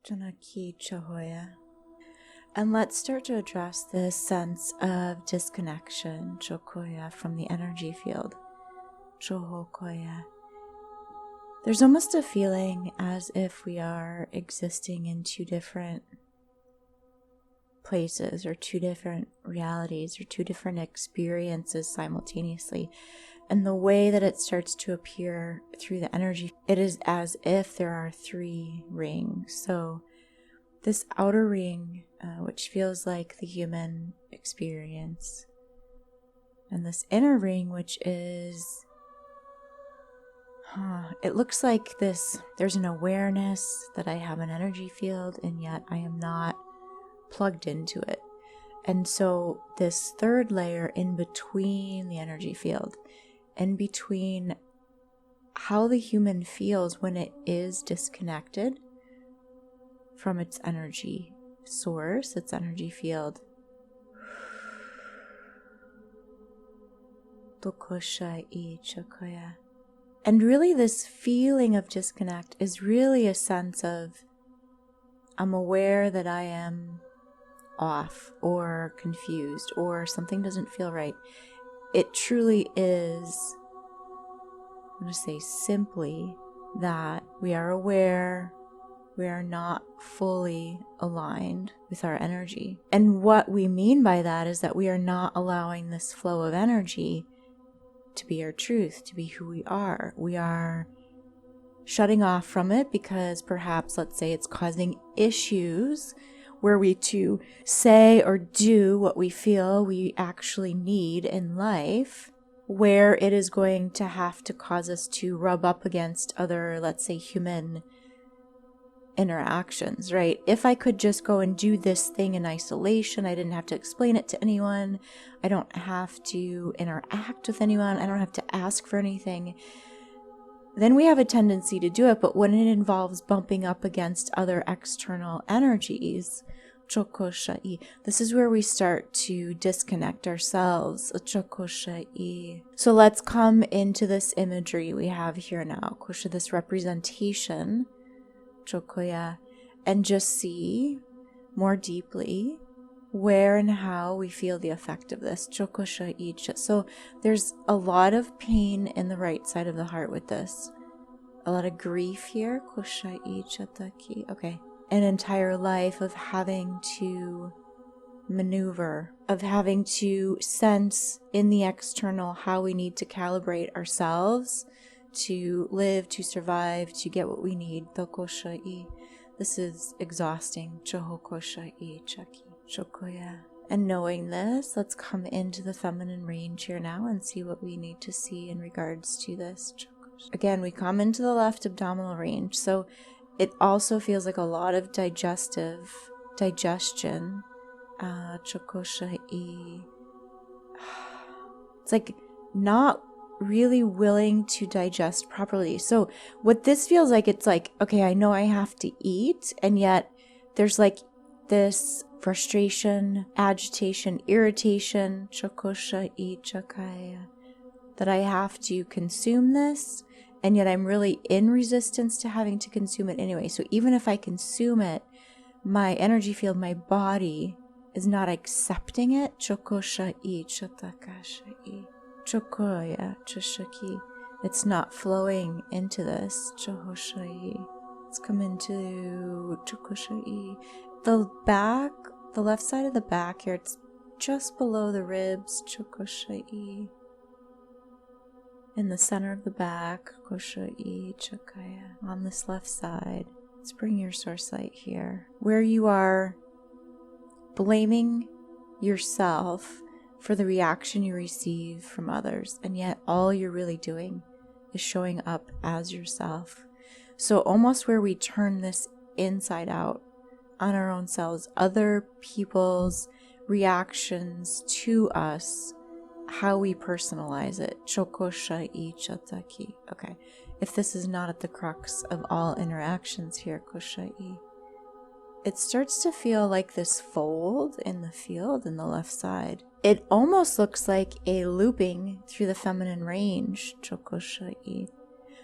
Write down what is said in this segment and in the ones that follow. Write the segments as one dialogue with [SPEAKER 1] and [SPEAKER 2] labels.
[SPEAKER 1] Janaki Chahoya. And let's start to address this sense of disconnection, Chokoya, from the energy field. Chohokoya. There's almost a feeling as if we are existing in two different places or two different realities or two different experiences simultaneously. And the way that it starts to appear through the energy, it is as if there are three rings. So this outer ring, which feels like the human experience, and this inner ring, which is, it looks like this, there's an awareness that I have an energy field, and yet I am not plugged into it. And so this third layer in between the energy field, in between how the human feels when it is disconnected from its energy source, its energy field. And really this feeling of disconnect is really a sense of, I'm aware that I am off or confused or something doesn't feel right. It truly is, I'm going to say simply, that we are aware we are not fully aligned with our energy. And what we mean by that is that we are not allowing this flow of energy to be our truth, to be who we are. We are shutting off from it because perhaps, let's say, it's causing issues where we to say or do what we feel we actually need in life, where it is going to have to cause us to rub up against other, let's say, human interactions, right? If I could just go and do this thing in isolation, I didn't have to explain it to anyone, I don't have to interact with anyone, I don't have to ask for anything, then we have a tendency to do it. But when it involves bumping up against other external energies, chokoshai, this is where we start to disconnect ourselves. Chokoshai. So let's come into this imagery we have here now, kosha, this representation, chokoya, and just see more deeply where and how we feel the effect of this. Chokoshai. So there's a lot of pain in the right side of the heart with this. A lot of grief here. Koshai chataki. Okay. An entire life of having to maneuver, of having to sense in the external how we need to calibrate ourselves to live, to survive, to get what we need. Tokoshai. This is exhausting. Chohokoshai chaki. Chokoya. And knowing this, let's come into the feminine range here now and see what we need to see in regards to this. Again, we come into the left abdominal range, so it also feels like a lot of digestion. Chokoshai. It's like not really willing to digest properly. So what this feels like, it's like, okay, I know I have to eat, and yet there's like this frustration, agitation, irritation, chokoshai chakaya, that I have to consume this, and yet I'm really in resistance to having to consume it anyway. So even if I consume it, my energy field, my body is not accepting it. Chokoshai chatakashai. Chokoya chashaki. It's not flowing into this. Chohoshai. Let's come into chokoshai. The back, the left side of the back here, it's just below the ribs. Chokoshai. In the center of the back, koshai chakaya. On this left side, let's bring your source light here, where you are blaming yourself for the reaction you receive from others, and yet all you're really doing is showing up as yourself. So almost where we turn this inside out on our own selves, other people's reactions to us, how we personalize it. Chokoshai chataki. Okay, if this is not at the crux of all interactions here, koshai, it starts to feel like this fold in the field in the left side. It almost looks like a looping through the feminine range, chokoshai,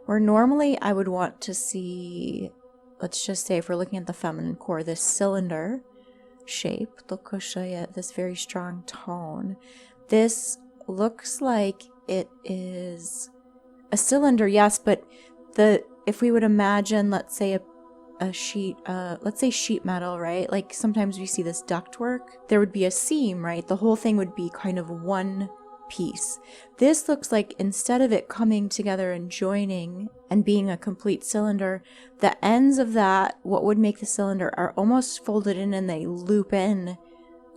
[SPEAKER 1] where normally I would want to see let's just say if we're looking at the feminine core, this cylinder shape, this very strong tone, this looks like it is a cylinder, yes, but if we would imagine, let's say a sheet, let's say sheet metal, right? Like sometimes we see this ductwork, there would be a seam, right? The whole thing would be kind of one piece. This looks like instead of it coming together and joining and being a complete cylinder, the ends of that, what would make the cylinder, are almost folded in and they loop in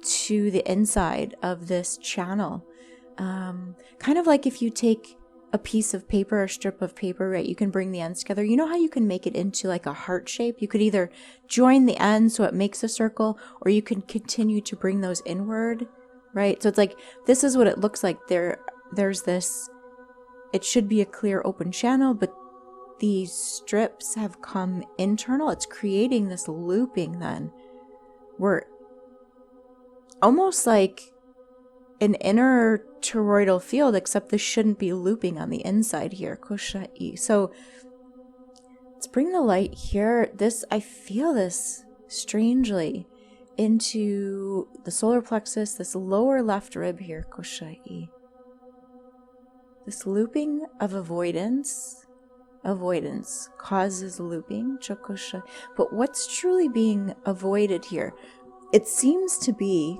[SPEAKER 1] to the inside of this channel. Kind of like if you take a piece of paper or strip of paper, right? You can bring the ends together. You know how you can make it into like a heart shape? You could either join the ends so it makes a circle, or you can continue to bring those inward, right? So it's like, this is what it looks like. There's this, it should be a clear open channel, but these strips have come internal. It's creating this looping then. We're almost like an inner toroidal field, except this shouldn't be looping on the inside here. Koshai. So let's bring the light here. I feel this strangely into the solar plexus, this lower left rib here. Koshai. This looping of avoidance causes looping. Chokoshai. But what's truly being avoided here? It seems to be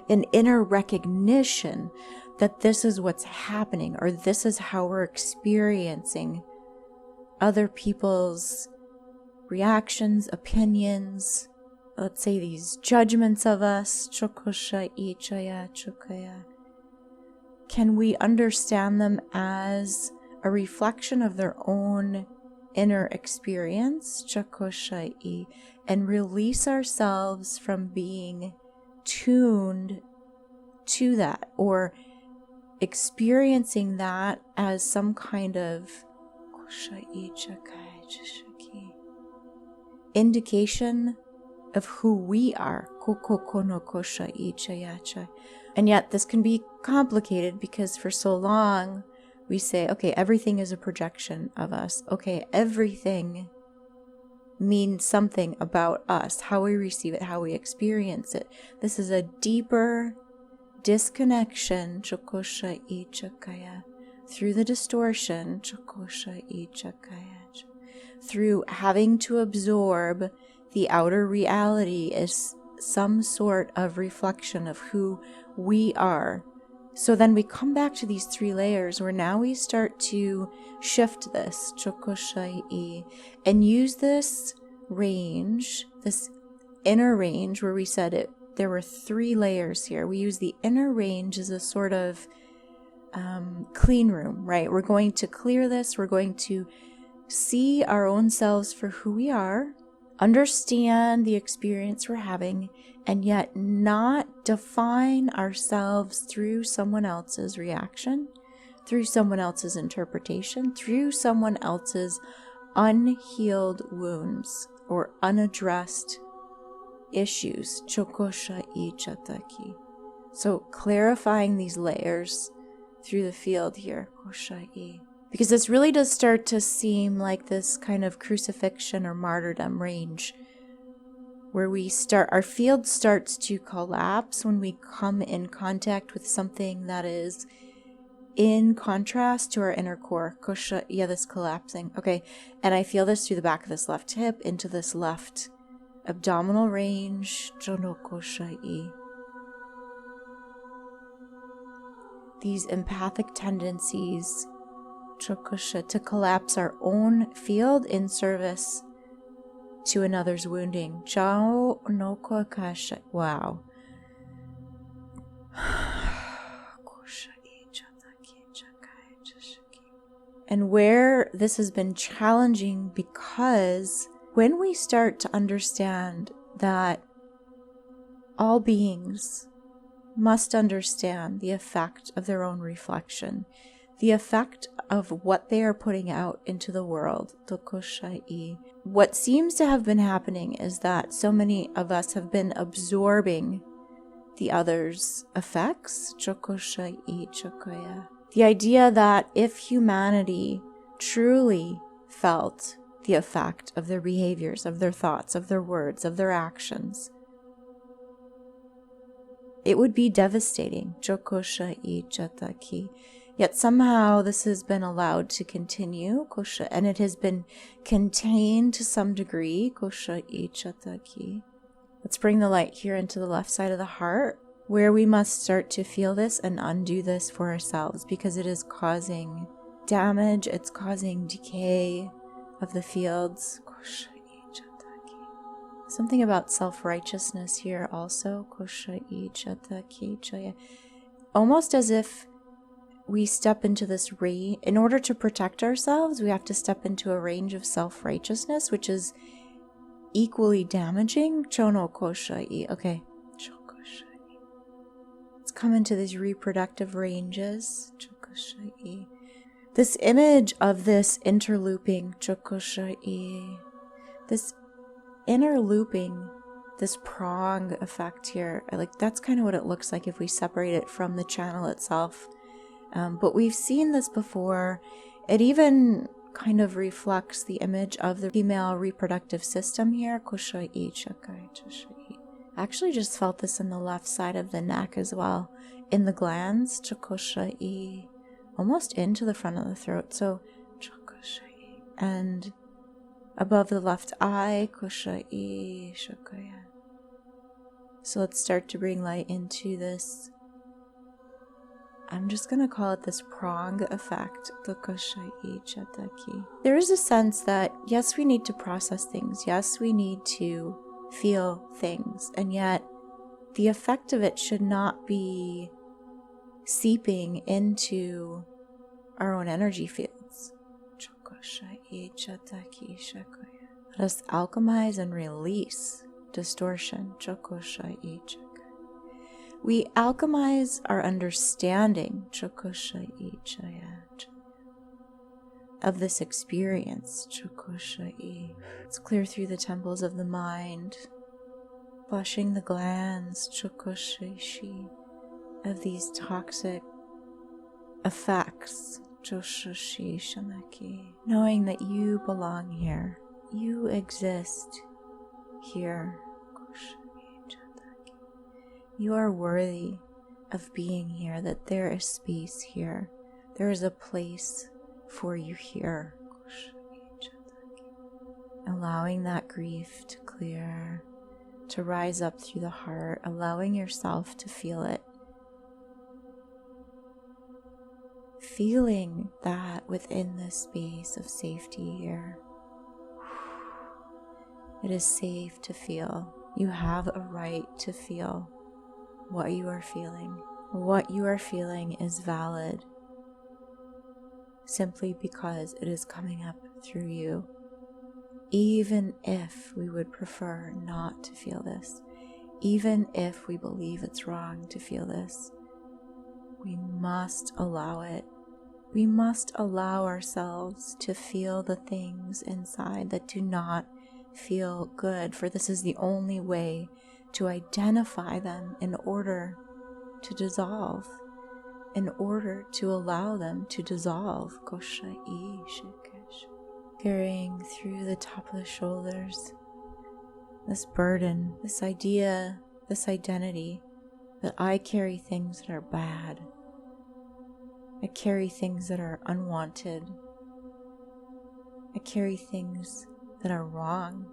[SPEAKER 1] an inner recognition that this is what's happening, or this is how we're experiencing other people's reactions, opinions, let's say these judgments of us. Can we understand them as a reflection of their own inner experience, and release ourselves from being tuned to that, or experiencing that as some kind of indication of who we are. And yet this can be complicated because for so long we say, okay, everything is a projection of us. Okay, everything means something about us, how we receive it, how we experience it. This is a deeper disconnection through the distortion, through having to absorb the outer reality as some sort of reflection of who we are. So then we come back to these three layers where now we start to shift this and use this range, this inner range where we said it. There were three layers here. We use the inner range as a sort of clean room, right? We're going to clear this. We're going to see our own selves for who we are, understand the experience we're having, and yet not define ourselves through someone else's reaction, through someone else's interpretation, through someone else's unhealed wounds or unaddressed issues. So clarifying these layers through the field here. Because this really does start to seem like this kind of crucifixion or martyrdom range where our field starts to collapse when we come in contact with something that is in contrast to our inner core. This collapsing. Okay, and I feel this through the back of this left hip into this left abdominal range. These empathic tendencies to collapse our own field in service to another's wounding. Wow. And where this has been challenging, because when we start to understand that all beings must understand the effect of their own reflection, the effect of what they are putting out into the world. What seems to have been happening is that so many of us have been absorbing the other's effects. The idea that if humanity truly felt the effect of their behaviors, of their thoughts, of their words, of their actions. It would be devastating. Chokosha I chataki. Yet somehow this has been allowed to continue, kosha, and it has been contained to some degree. Kosha I chataki. Let's bring the light here into the left side of the heart, where we must start to feel this and undo this for ourselves, because it is causing damage, it's causing decay of the fields. Kosha I chataki. Something about self-righteousness here also. Kosha I chataki chaya. Almost as if we step into this range. In order to protect ourselves, we have to step into a range of self-righteousness, which is equally damaging. Chono koshai. Okay. Chokoshai. Let's come into these reproductive ranges. Chokoshai. This image of this interlooping. Chokoshai. This interlooping, this prong effect here. That's kind of what it looks like if we separate it from the channel itself. But we've seen this before. It even kind of reflects the image of the female reproductive system here. I actually just felt this in the left side of the neck as well, in the glands, almost into the front of the throat. So, and above the left eye. So let's start to bring light into this. I'm just going to call it this prong effect. There is a sense that, yes, we need to process things. Yes, we need to feel things. And yet, the effect of it should not be seeping into our own energy fields. Let us alchemize and release distortion. We alchemize our understanding of this experience. Let's clear through the temples of the mind, flushing the glands of these toxic effects. Knowing that you belong here, you exist here. You are worthy of being here, that there is space here. There is a place for you here. Allowing that grief to clear, to rise up through the heart, allowing yourself to feel it. Feeling that within this space of safety here. It is safe to feel. You have a right to feel what you are feeling. What you are feeling is valid simply because it is coming up through you. Even if we would prefer not to feel this, even if we believe it's wrong to feel this, we must allow it. We must allow ourselves to feel the things inside that do not feel good, for this is the only way to identify them in order to dissolve, in order to allow them to dissolve. Carrying through the top of the shoulders, this burden, this idea, this identity that I carry things that are bad. I carry things that are unwanted. I carry things that are wrong.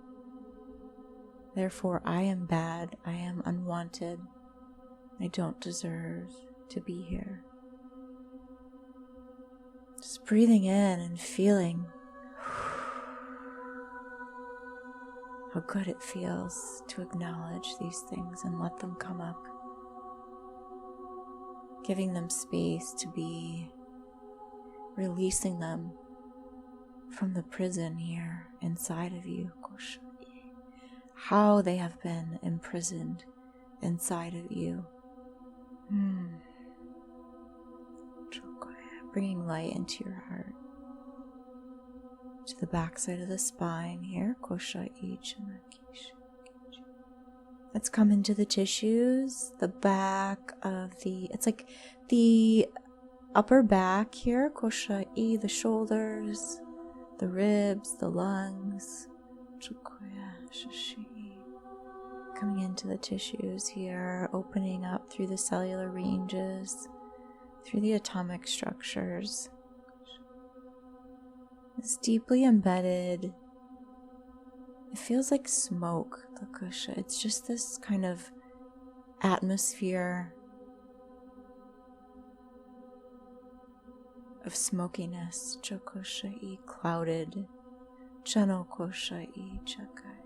[SPEAKER 1] Therefore, I am bad, I am unwanted, I don't deserve to be here. Just breathing in and feeling how good it feels to acknowledge these things and let them come up. Giving them space to be, releasing them from the prison here inside of you. How they have been imprisoned inside of you. Bringing light into your heart. To the backside of the spine here. Let's come into the tissues, the back of it's like the upper back here, the shoulders, the ribs, the lungs, coming into the tissues here, opening up through the cellular ranges, through the atomic structures. It's deeply embedded. It feels like smoke, the kusha. It's just this kind of atmosphere of smokiness, chokusha-i, clouded, chanokosha-i, chakai,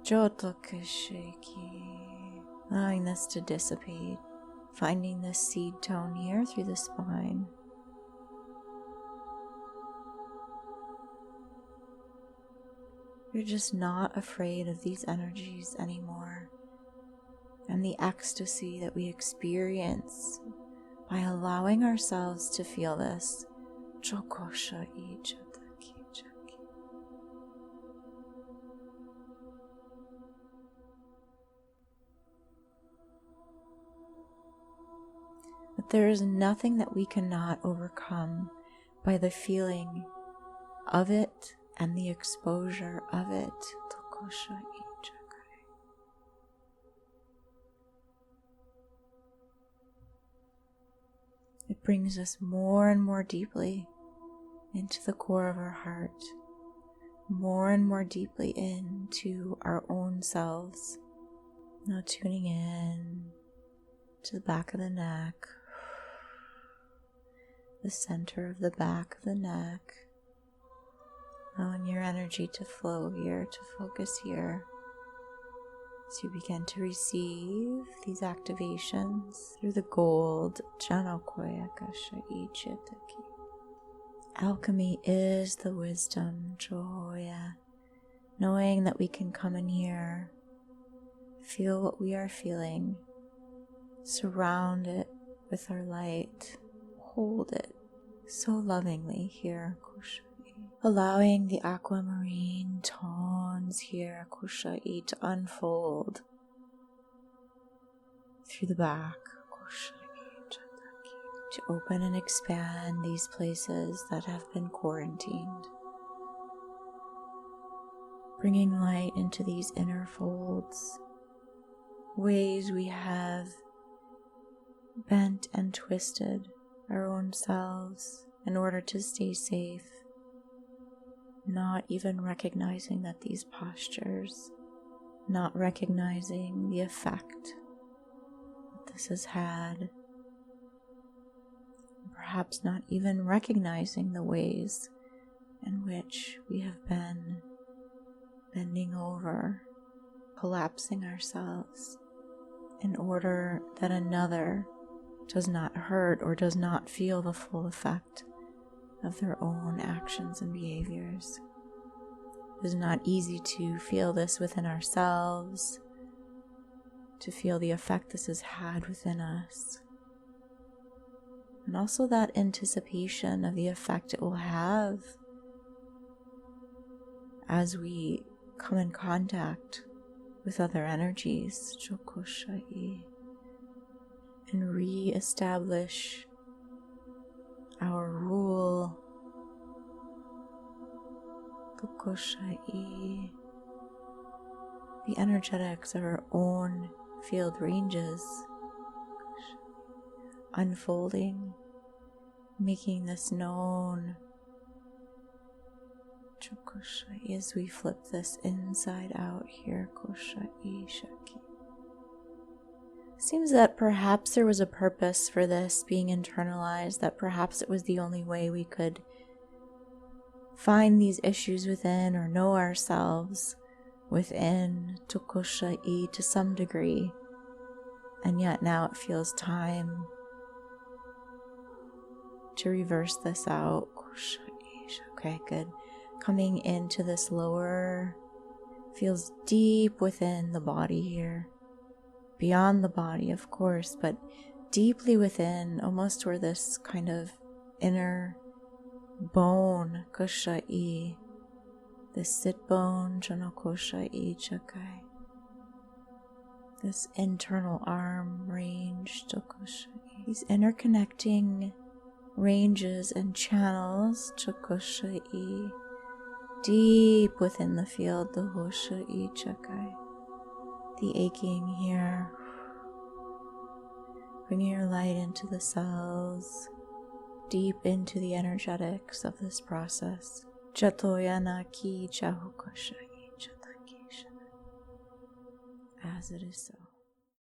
[SPEAKER 1] jotokashiki, allowing this to dissipate, finding this seed tone here through the spine. You're just not afraid of these energies anymore, and the ecstasy that we experience by allowing ourselves to feel this. But there is nothing that we cannot overcome by the feeling of it and the exposure of it. It brings us more and more deeply into the core of our heart, more and more deeply into our own selves. Now tuning in to the back of the neck, the center of the back of the neck, allowing your energy to flow here, to focus here. As you begin to receive these activations through the gold, alchemy is the wisdom, joya, knowing that we can come in here, feel what we are feeling, surround it with our light, hold it so lovingly here, allowing the aquamarine tones here, kushai, to unfold through the back, to open and expand these places that have been quarantined, bringing light into these inner folds, ways we have bent and twisted our own selves in order to stay safe, not even recognizing that these postures, not recognizing the effect that this has had, perhaps not even recognizing the ways in which we have been bending over, collapsing ourselves in order that another does not hurt or does not feel the full effect of their own actions and behaviors. It is not easy to feel this within ourselves, to feel the effect this has had within us, and also that anticipation of the effect it will have as we come in contact with other energies, and re-establish our rule, the energetics of our own field ranges, unfolding, making this known as we flip this inside out here. Seems that perhaps there was a purpose for this being internalized, that perhaps it was the only way we could find these issues within or know ourselves within to some degree. And yet now it feels time to reverse this out. Okay, good. Coming into this lower, feels deep within the body here. Beyond the body, of course, but deeply within, almost where this kind of inner bone, kushai, this sit bone, janakoshai, chakai, this internal arm range, tokushai, these interconnecting ranges and channels, chokushai, deep within the field, the Hosha Ichakai, the aching here. Bringing your light into the cells, deep into the energetics of this process. Jatoyana ki chahukasha. As it is so.